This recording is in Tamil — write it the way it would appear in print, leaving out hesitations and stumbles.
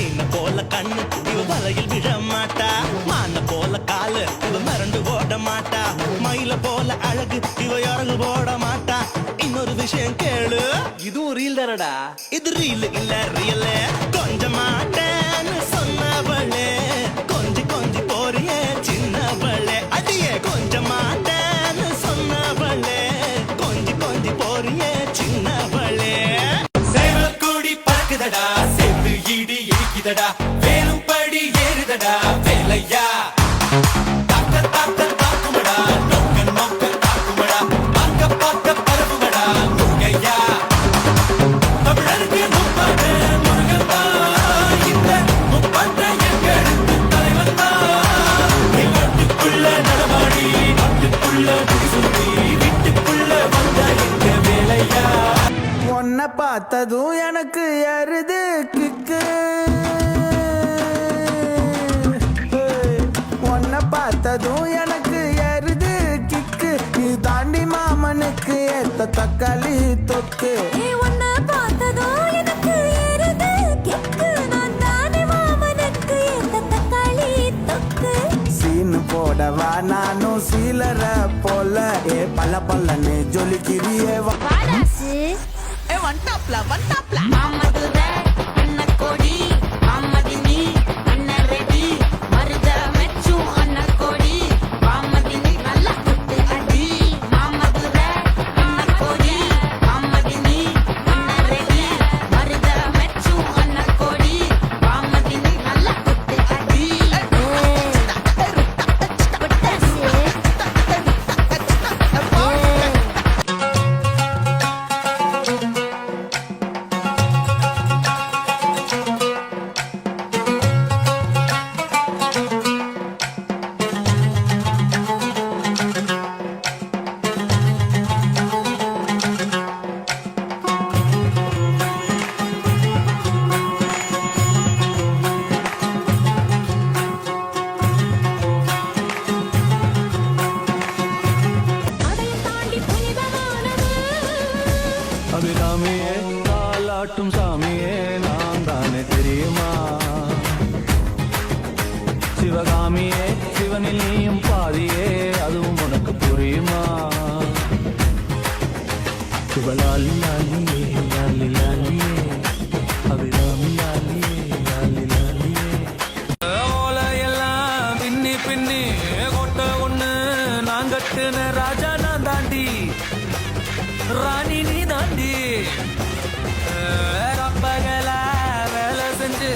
மீன போல கண்ணு இவ வலையில் விழ மாட்டா. மான போல காலு இவ மறந்து ஓட மாட்டா. மயில போல அழகு இவ இறகு போட மாட்டா. இன்னொரு விஷயம் கேளு, இதுவும் ரீல் தானடா. இது ரீல் இல்ல ரியல். கொஞ்ச மாட்டேன்னு சொன்னவளே கொஞ்சி கொஞ்சி போறிய சின்னவளே. அடியே கொஞ்ச மாட்டேன்னு சொன்னவளே கொஞ்சி கொஞ்சி போறிய சின்னவளே. சேவற்கொடி பறக்குதடா, சேத்து இடி இடிக்குதடா, வேலும் படி ஏறுதடா வேலையா. தாக்க தாக்க தாக்குமடா, நோக்க நோக்க தாக்குமடா, பார்க்க பார்க்க பரவுமடா முருகையா. தமிழருக்கு முப்பாட்டு முருகந்தா, இந்த முப்பாட்ட எங்களுக்கு தலைவந்தா. நாட்டுக்குள்ள நடமாடி, நாட்டுக்குள்ள முடிசூடி, வீட்டுக்குள்ள வந்த எங்க வேலையா. உன்னை பார்த்ததும் எனக்கு எருது கிக்கு. உன்னை பார்த்ததும் எனக்கு எருது கிக்கு. நீ தாண்டி மாமனுக்கு ஏத்த தக்காளி தொக்கு. உன்னை பார்த்ததும் எனக்கு எருது கிக்கு. நான் தானே மாமனுக்கு ஏத்த தக்காளி தொக்கு. சீனு போடவா நானும் சீலர போல. பல்ல பல்லன்னு ஜொலிக்கிறியே வாடாசு மாமதுரை அன்னக்கோடி, மாமதினி அன்னரெடி, மருத மெச்சும் அன்னக்கோடி, மாமதினி நல்லா குத்து அடி. மாமதுரை அன்னக்கோடி, மாமதினி அன்னரெடி, மருத மெச்சும் அன்னக்கோடி, மாமதினி நல்லா குத்து அடி. அதையும் தாண்டி புனிதமானது. அபிராமியே தாலாட்டும் சாமியே நான் தானே தெரியுமா. சிவகாமியே சிவனில் நீயும் பாதியே அதுவும் உனக்கு புரியுமா. சிவலாலி லாலியே லாலி லாலியே, அபிராமி லாலியே லாலி லாலியே. ஓலையெல்லாம் பின்னி பின்னி கொட்ட ஒண்ணு நான் கட்டுன ராஜா நான் தாண்டி, ராணி நீ தாண்டி. ரப்பகல வேலை செஞ்சு